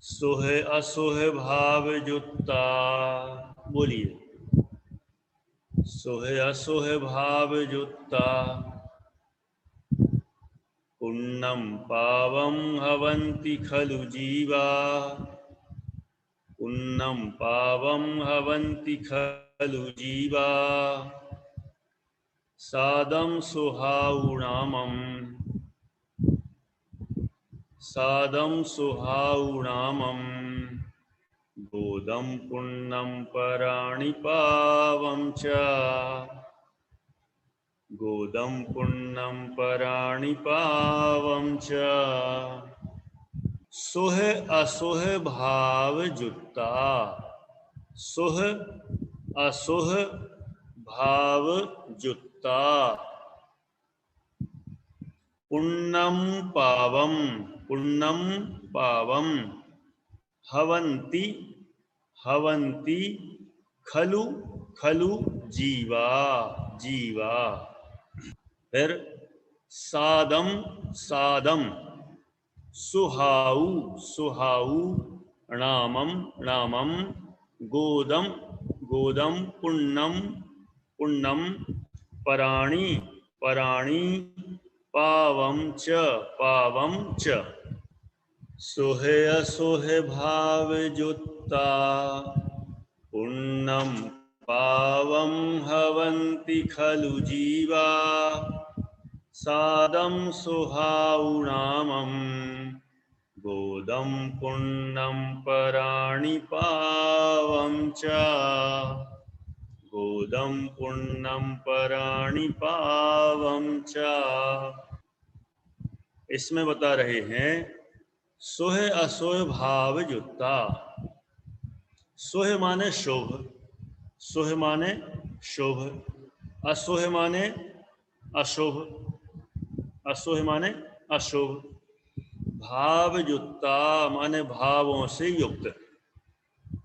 सोह असोह भाव जुत्ता। बोलिए। सोह असोह भाव जुत्ता पुण्यम पावम हवन्ति खलु जीवा। पुण्यम पावम हवन्ति खलु जीवा। सादं सुहाउणामम् सादं सुहाउणामम् बोधं पुण्यं पराणि पावं च। गोदं पुण्यं पराणि पावं च। सोह असोह भाव जुत्ता। सोह असोह भाव जुत्ता पुण्यम पावम हवन्ति हवन्ति खलु खलु जीवा। फिर सादम सुहाऊ नामम गोदम पुण्यम पराणी पावं च। सोहे असोहे भाव जुत्ता पुण्यम पावं हवन्ति खलु जीवा। सादं सुहाउणामम् गोदं पुण्यं पराणि पावं च। गोदं पुण्यं पराणि पावं च। इसमें बता रहे हैं सोह असोह भाव जुत्ता। सोह माने शोभ, सोह माने शोभ, असोह माने अशोभ, असोह माने अशोभ। भाव युक्ता माने भावों से युक्त।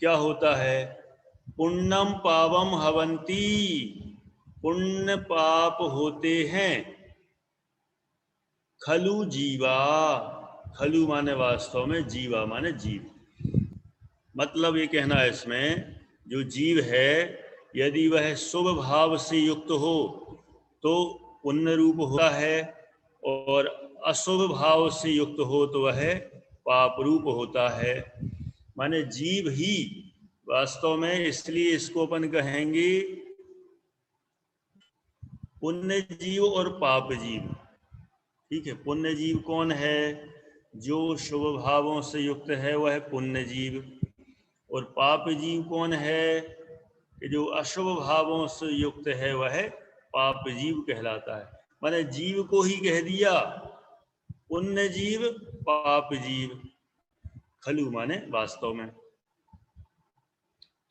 क्या होता है? पुण्यम पावम हवंती, पुण्य पाप होते हैं। खलु जीवा, खलु माने वास्तव में, जीवा माने जीव। मतलब ये कहना है इसमें, जो जीव है यदि वह शुभ भाव से युक्त हो तो पुण्य रूप होता है, और अशुभ भाव से युक्त हो तो वह पाप रूप होता है। माने जीव ही वास्तव में, इसलिए इसको अपन कहेंगे पुण्य जीव और पाप जीव। ठीक है, पुण्य जीव कौन है? जो शुभ भावों से युक्त है वह पुण्य जीव। और पाप जीव कौन है? कि जो अशुभ भावों से युक्त है वह पाप जीव कहलाता है। माने जीव को ही कह दिया पुण्य जीव पाप जीव, खलु माने वास्तव में।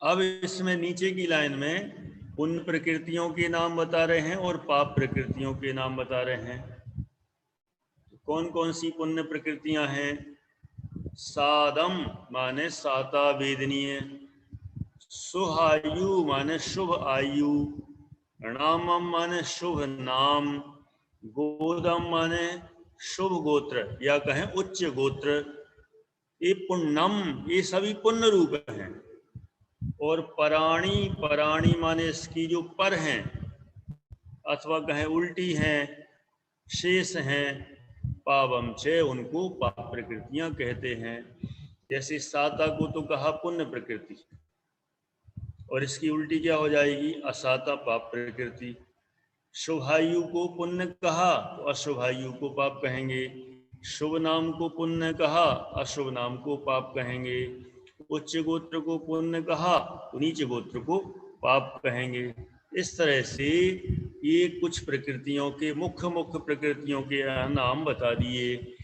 अब इसमें नीचे की लाइन में पुण्य प्रकृतियों के नाम बता रहे हैं और पाप प्रकृतियों के नाम बता रहे हैं। कौन कौन सी पुण्य प्रकृतियां हैं? सादम माने साता वेदनीय, सुहायु माने शुभ आयु, नामम माने शुभ नाम, गोदम माने शुभ गोत्र या कहें उच्च गोत्र। ये पुण्यम, ये सभी पुण्य रूप हैं। और पराणी माने इसकी जो पर हैं, अथवा कहें उल्टी हैं, शेष हैं, पावम छे, उनको पाप प्रकृतियां कहते हैं। जैसे साता को तो कहा पुण्य प्रकृति, और इसकी उल्टी क्या हो जाएगी? असाता पाप प्रकृति। शुभायु को पुण्य कहा तो अशुभायु को पाप कहेंगे। शुभ नाम को पुण्य कहा, अशुभ नाम को पाप कहेंगे। उच्च गोत्र को पुण्य कहा तो नीच गोत्र को पाप कहेंगे। इस तरह से ये कुछ प्रकृतियों के मुख्य प्रकृतियों के नाम बता दिए।